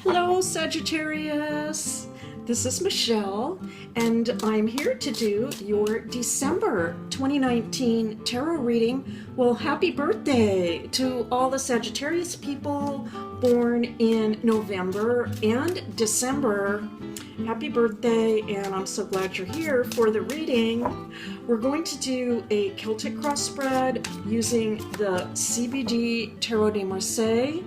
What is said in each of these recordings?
Hello, Sagittarius. This is Michelle, and I'm here to do your December 2019 tarot reading. Well, happy birthday to all the Sagittarius people born in November and December. Happy birthday, and I'm so glad you're here for the reading. We're going to do a Celtic cross spread using the CBD Tarot de Marseille.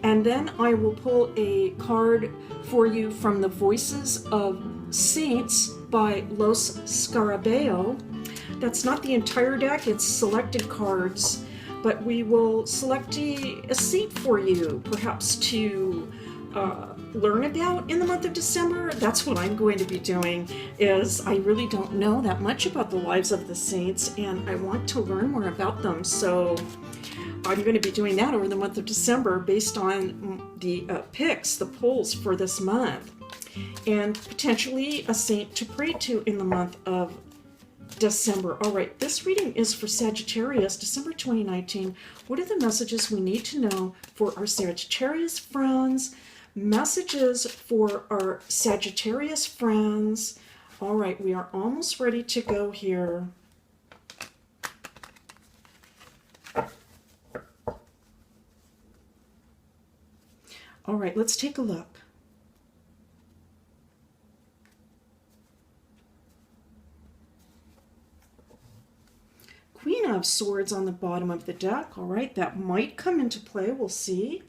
And then I will pull a card for you from the Voices of Saints by Los Scarabeo. That's not the entire deck, it's selected cards, but we will select a saint for you, perhaps to learn about in the month of December. That's what I'm going to be doing, is I really don't know that much about the lives of the saints, and I want to learn more about them. So I'm going to be doing that over the month of December based on the picks, the polls for this month, and potentially a saint to pray to in the month of December. All right, this reading is for Sagittarius, December 2019. What are the messages we need to know for our Sagittarius friends? Messages for our Sagittarius friends. All right, we are almost ready to go here. All right, let's take a look. Queen of Swords on the bottom of the deck. All right, that might come into play. We'll see.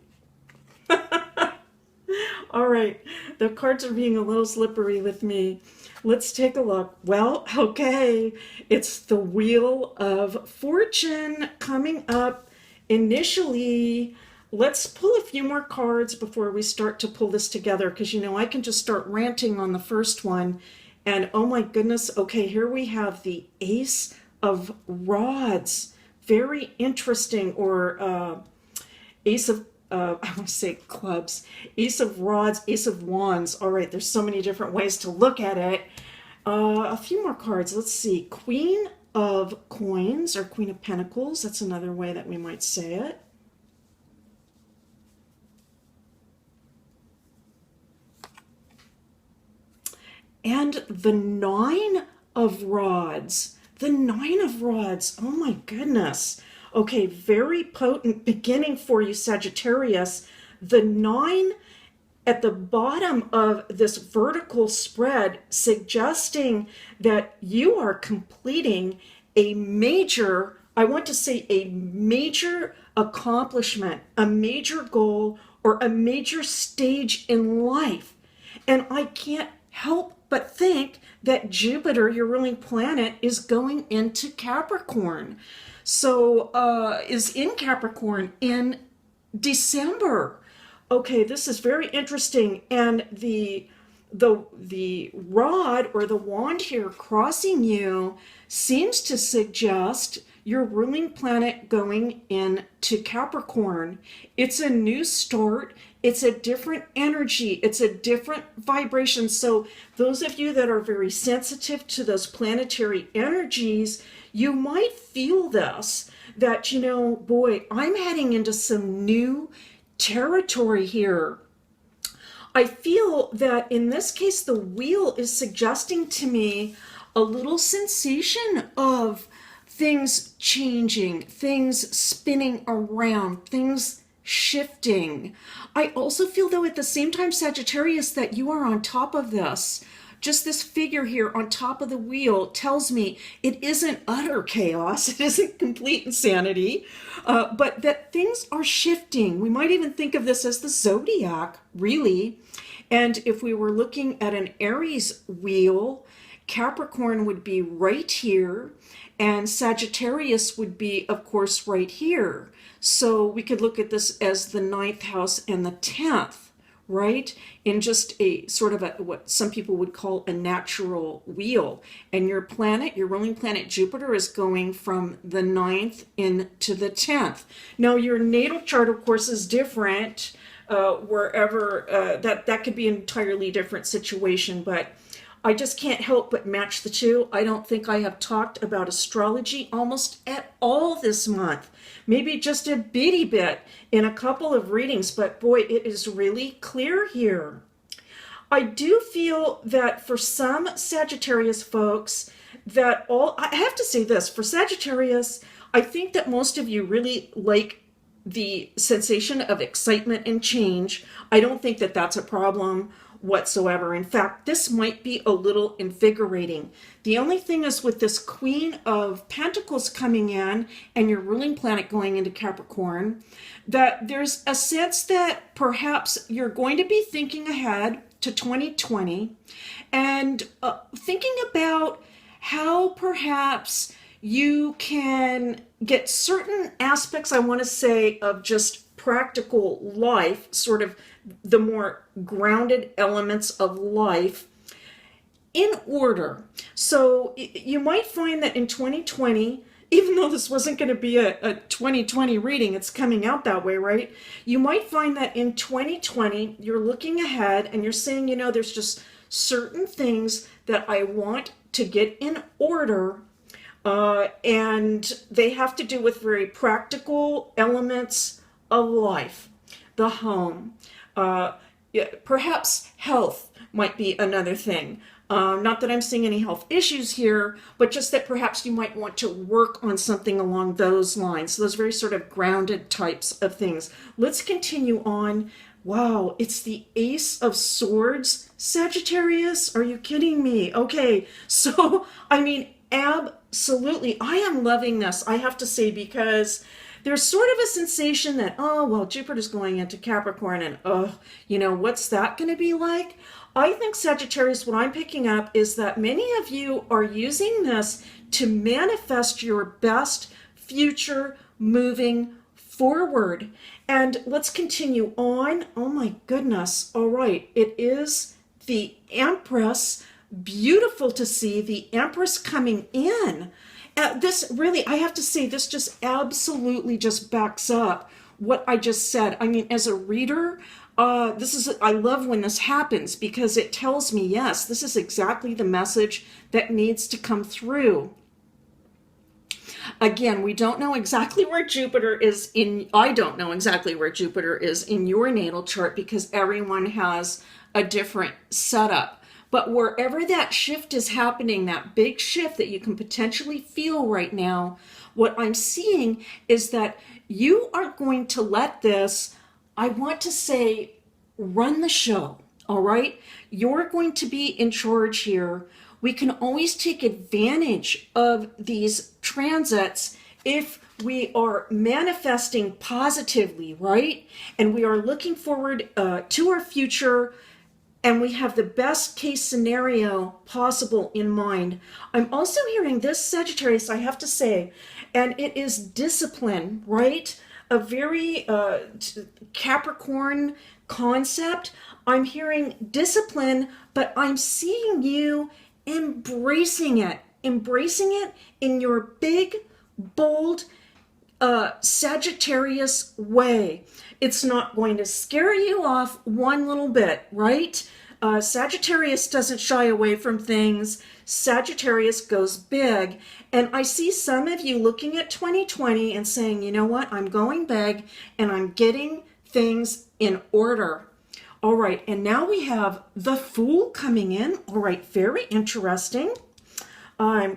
All right, the cards are being a little slippery with me. Let's take a look. Well, okay, it's the Wheel of Fortune coming up initially. Let's pull a few more cards before we start to pull this together, because you know I can just start ranting on the first one, and oh my goodness. Okay, here we have the Ace of Rods. Very interesting. Or Ace of I want to say clubs. Ace of Rods, Ace of Wands. All right, there's so many different ways to look at it. A few more cards. Let's see. Queen of Coins, or Queen of Pentacles. That's another way that we might say it. And the Nine of Rods. The Nine of Rods. Oh my goodness. Okay, very potent beginning for you, Sagittarius. The Nine at the bottom of this vertical spread, suggesting that you are completing a major, I want to say a major accomplishment, a major goal, or a major stage in life. And I can't help but think that Jupiter, your ruling planet, is going into Capricorn. So is in Capricorn in December. Okay, this is very interesting. And the rod or the wand here crossing you seems to suggest your ruling planet going into Capricorn. It's a new start. It's a different energy. It's a different vibration. So those of you that are very sensitive to those planetary energies, you might feel this, that, you know, boy, I'm heading into some new territory here. I feel that in this case, the wheel is suggesting to me a little sensation of things changing, things spinning around, things shifting. I also feel, though, at the same time, Sagittarius, that you are on top of this. Just this figure here on top of the wheel tells me it isn't utter chaos, it isn't complete insanity, but that things are shifting. We might even think of this as the zodiac, really. And if we were looking at an Aries wheel, Capricorn would be right here, and Sagittarius would be, of course, right here. So we could look at this as the 9th house and the 10th, right? In just a sort of what some people would call a natural wheel. And your planet, your ruling planet Jupiter, is going from the 9th into the 10th. Now your natal chart, of course, is different wherever, that could be an entirely different situation, but I just can't help but match the two. I don't think I have talked about astrology almost at all this month. Maybe just a bitty bit in a couple of readings, but boy, it is really clear here. I do feel that for some Sagittarius folks, I have to say this, for Sagittarius, I think that most of you really like the sensation of excitement and change. I don't think that that's a problem whatsoever. In fact, this might be a little invigorating. The only thing is with this Queen of Pentacles coming in and your ruling planet going into Capricorn, that there's a sense that perhaps you're going to be thinking ahead to 2020 and thinking about how perhaps you can get certain aspects, I want to say, of just practical life, sort of the more grounded elements of life, in order. So you might find that in 2020, even though this wasn't going to be a 2020 reading, it's coming out that way, right? You might find that in 2020, you're looking ahead and you're saying, there's just certain things that I want to get in order, and they have to do with very practical elements of life, the home. Perhaps health might be another thing. Not that I'm seeing any health issues here, but just that perhaps you might want to work on something along those lines. So those very sort of grounded types of things. Let's continue on. Wow, it's the Ace of Swords, Sagittarius. Are you kidding me? Okay, so, absolutely. I am loving this, I have to say, because there's sort of a sensation that, Jupiter's going into Capricorn and, what's that going to be like? I think, Sagittarius, what I'm picking up is that many of you are using this to manifest your best future moving forward. And let's continue on. Oh my goodness. All right. It is the Empress. Beautiful to see the Empress coming in. This really, I have to say, this just absolutely just backs up what I just said. As a reader, I love when this happens because it tells me, yes, this is exactly the message that needs to come through. Again, we don't know exactly where Jupiter is I don't know exactly where Jupiter is in your natal chart because everyone has a different setup. But wherever that shift is happening, that big shift that you can potentially feel right now, what I'm seeing is that you are going to let this, I want to say, run the show, all right? You're going to be in charge here. We can always take advantage of these transits if we are manifesting positively, right? And we are looking forward to our future, and we have the best case scenario possible in mind. I'm also hearing this, Sagittarius, I have to say, and it is discipline, right? A very Capricorn concept. I'm hearing discipline, but I'm seeing you embracing it in your big, bold, Sagittarius way. It's not going to scare you off one little bit, right? Sagittarius doesn't shy away from things. Sagittarius goes big. And I see some of you looking at 2020 and saying, you know what, I'm going big and I'm getting things in order. All right, and now we have the Fool coming in. All right, very interesting. I'm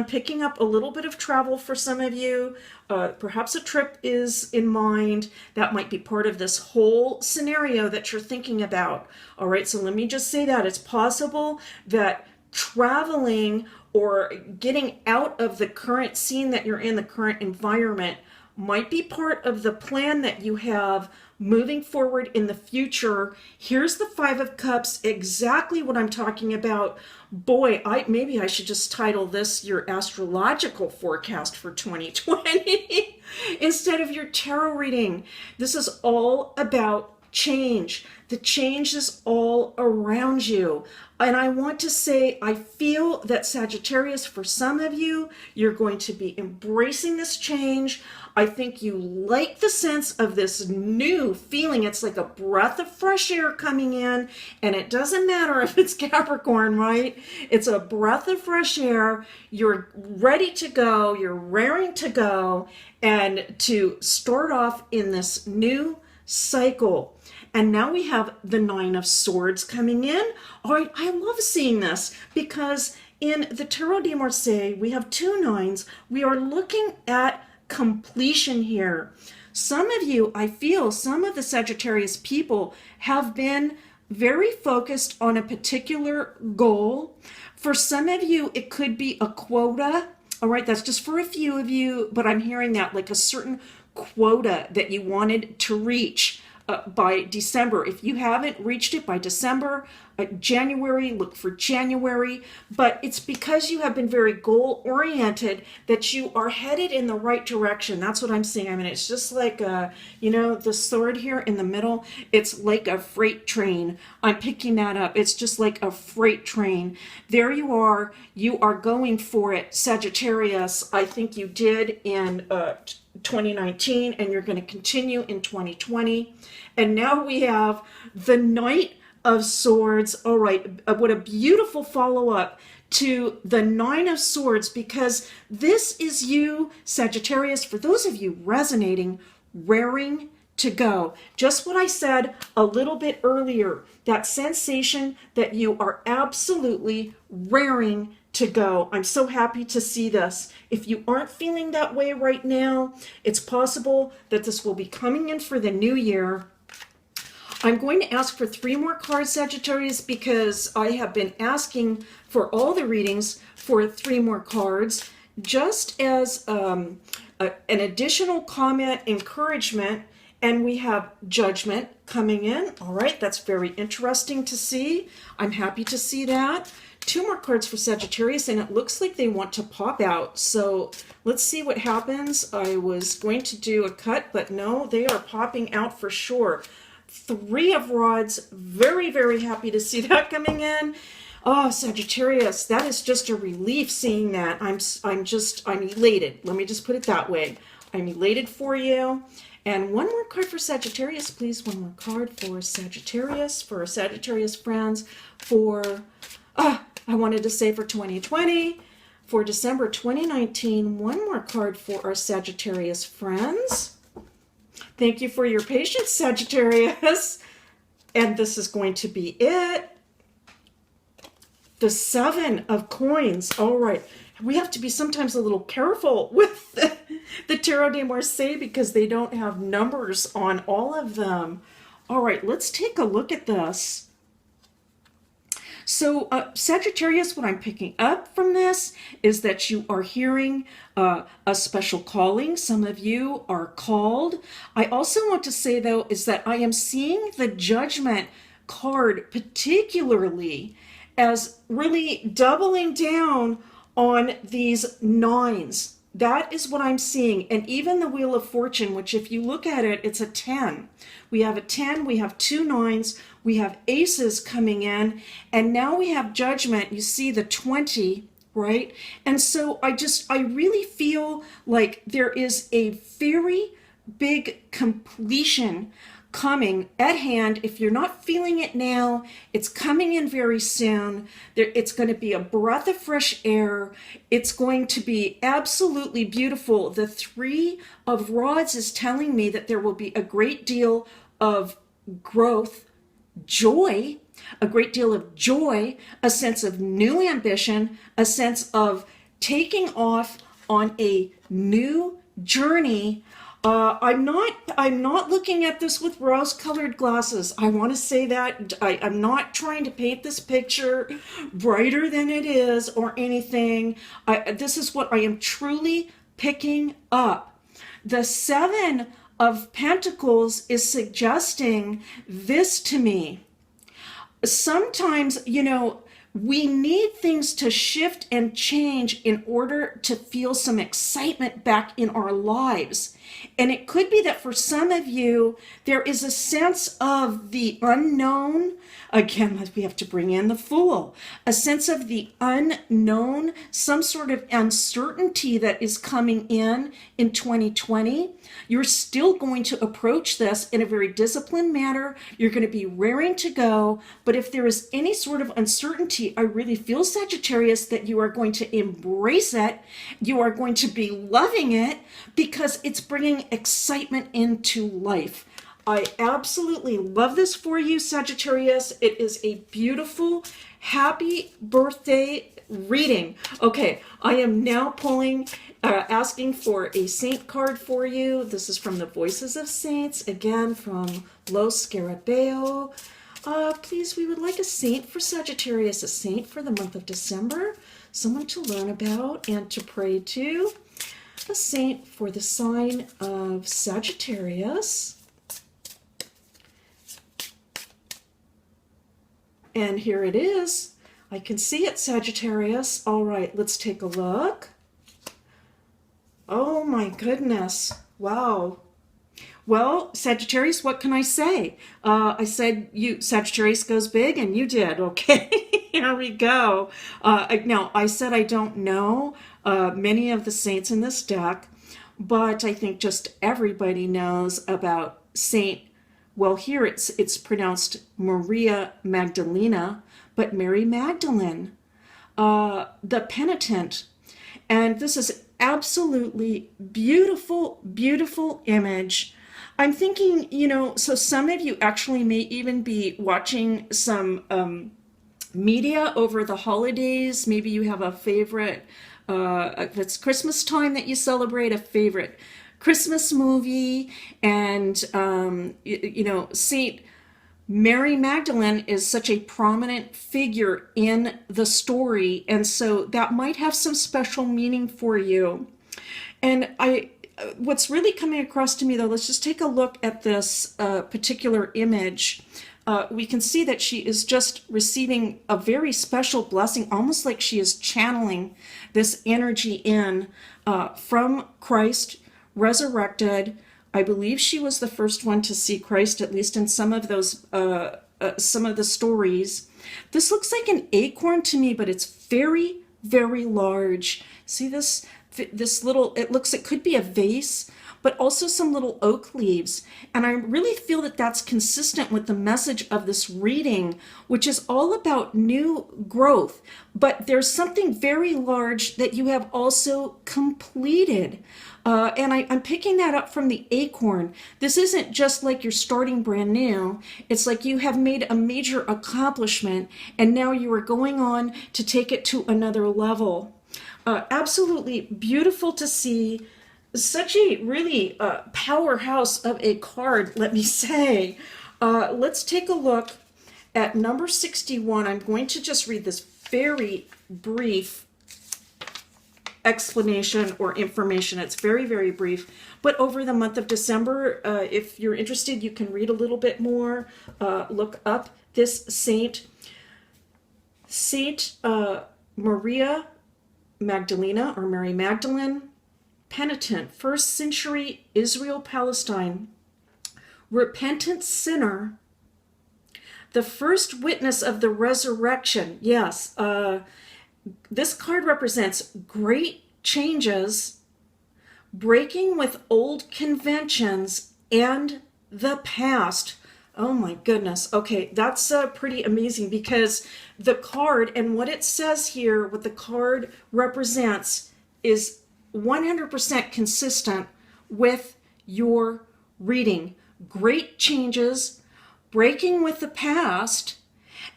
picking up a little bit of travel for some of you. Perhaps a trip is in mind. That might be part of this whole scenario that you're thinking about. All right, so let me just say that it's possible that traveling or getting out of the current scene that you're in, the current environment, might be part of the plan that you have moving forward in the future. Here's the Five of Cups, exactly what I'm talking about. Boy, maybe I should just title this your astrological forecast for 2020 instead of your tarot reading. This is all about change. The change is all around you. And I want to say, I feel that Sagittarius, for some of you, you're going to be embracing this change. I think you like the sense of this new feeling. It's like a breath of fresh air coming in, and it doesn't matter if it's Capricorn, right? It's a breath of fresh air. You're ready to go. You're raring to go and to start off in this new cycle. And now we have the Nine of Swords coming in. All right, I love seeing this because in the Tarot de Marseille, we have two nines. We are looking at completion here. Some of you, I feel, some of the Sagittarius people have been very focused on a particular goal. For some of you, it could be a quota. All right, that's just for a few of you, but I'm hearing that like a certain quota that you wanted to reach by December. If you haven't reached it by December, January, look for January. But it's because you have been very goal oriented that you are headed in the right direction. That's what I'm seeing. I mean, it's just like, the sword here in the middle. It's like a freight train. I'm picking that up. It's just like a freight train. There you are. You are going for it, Sagittarius. I think you did in 2019, and you're going to continue in 2020. And now we have the Knight of Swords. All right, what a beautiful follow-up to the Nine of Swords, because this is you, Sagittarius, for those of you resonating, raring to go. Just what I said a little bit earlier, that sensation that you are absolutely raring to go. I'm so happy to see this. If you aren't feeling that way right now, it's possible that this will be coming in for the new year. I'm going to ask for 3 more cards, Sagittarius, because I have been asking for all the readings for 3 more cards, just as an additional comment, encouragement, and we have Judgment coming in. All right, that's very interesting to see. I'm happy to see that. 2 more cards for Sagittarius, and it looks like they want to pop out. So let's see what happens. I was going to do a cut, but no, they are popping out for sure. 3 of Rods, very, very happy to see that coming in. Oh, Sagittarius, that is just a relief seeing that. I'm elated. Let me just put it that way. I'm elated for you. And 1 more card for Sagittarius, please. 1 more card for Sagittarius, for our Sagittarius friends, for, I wanted to say for 2020, for December 2019. 1 more card for our Sagittarius friends. Thank you for your patience, Sagittarius. And this is going to be it. The 7 of Coins. All right. We have to be sometimes a little careful with the Tarot de Marseille because they don't have numbers on all of them. All right, let's take a look at this. So Sagittarius, what I'm picking up from this is that you are hearing a special calling. Some of you are called. I also want to say, though, is that I am seeing the Judgment card particularly as really doubling down on these 9s. That is what I'm seeing. And even the Wheel of Fortune, which if you look at it, it's a 10. We have a 10, we have 2 9s, we have aces coming in, and now we have Judgment. You see the 20, right? And so I really feel like there is a very big completion coming at hand. If you're not feeling it now, it's coming in very soon. It's going to be a breath of fresh air. It's going to be absolutely beautiful. The 3 of Rods is telling me that there will be a great deal of growth, joy, a great deal of joy, a sense of new ambition, a sense of taking off on a new journey. I'm not looking at this with rose-colored glasses. I want to say that I'm not trying to paint this picture brighter than it is or anything. This is what I am truly picking up. The 7 of Pentacles is suggesting this to me. Sometimes, We need things to shift and change in order to feel some excitement back in our lives. And it could be that for some of you, there is a sense of the unknown. Again, we have to bring in the Fool. A sense of the unknown, some sort of uncertainty that is coming in 2020. You're still going to approach this in a very disciplined manner. You're going to be raring to go. But if there is any sort of uncertainty, I really feel, Sagittarius, that you are going to embrace it. You are going to be loving it because it's bringing excitement into life. I absolutely love this for you, Sagittarius. It is a beautiful, happy birthday reading. Okay, I am now pulling, asking for a saint card for you. This is from the Voices of Saints, again from Lo Scarabeo. Please, we would like a saint for Sagittarius, a saint for the month of December, someone to learn about and to pray to. A saint for the sign of Sagittarius. And here it is. I can see it, Sagittarius. All right, let's take a look. Oh my goodness. Wow. Well, Sagittarius, what can I say? I said Sagittarius goes big, and you did. Okay, here we go. Now, I said I don't know many of the saints in this deck, but I think just everybody knows about Saint. Well, here it's pronounced Maria Magdalena, but Mary Magdalene, the penitent. And this is absolutely beautiful, beautiful image. I'm thinking, so some of you actually may even be watching some media over the holidays. Maybe you have a favorite, if it's Christmas time that you celebrate, a favorite Christmas movie. And, Saint Mary Magdalene is such a prominent figure in the story. And so that might have some special meaning for you. And what's really coming across to me, though, let's just take a look at this particular image. We can see that she is just receiving a very special blessing, almost like she is channeling this energy in from Christ resurrected. I believe she was the first one to see Christ, at least in some of those, some of the stories. This looks like an acorn to me, but it's very, very large. See this little, it could be a vase, but also some little oak leaves. And I really feel that that's consistent with the message of this reading, which is all about new growth. But there's something very large that you have also completed. And I'm picking that up from the acorn. This isn't just like you're starting brand new. It's like you have made a major accomplishment, and now you are going on to take it to another level. Absolutely beautiful to see. Such a really powerhouse of a card, let me say. Let's take a look at number 61. I'm going to just read this very brief explanation or information. It's very, very brief. But over the month of December, if you're interested, you can read a little bit more. Look up this saint. Saint Maria Magdalena, or Mary Magdalene, penitent, 1st century Israel, Palestine, repentant sinner, the first witness of the resurrection. Yes, this card represents great changes, breaking with old conventions and the past. Oh my goodness. Okay, that's pretty amazing, because the card and what it says here, what the card represents, is 100% consistent with your reading. Great changes, breaking with the past,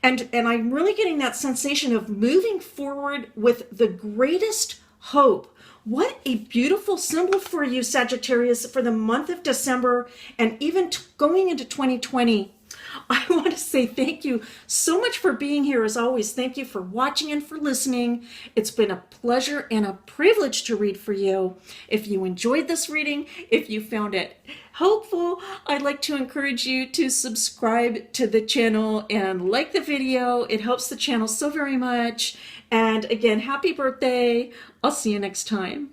and I'm really getting that sensation of moving forward with the greatest hope. What a beautiful symbol for you, Sagittarius, for the month of December, and even going into 2020. I want want to say thank you so much for being here. As always, thank you for watching and for listening. It's been a pleasure and a privilege to read for you. If you enjoyed this reading, if you found it helpful, I'd like to encourage you to subscribe to the channel and like the video. It helps the channel so very much. And again, happy birthday. I'll see you next time.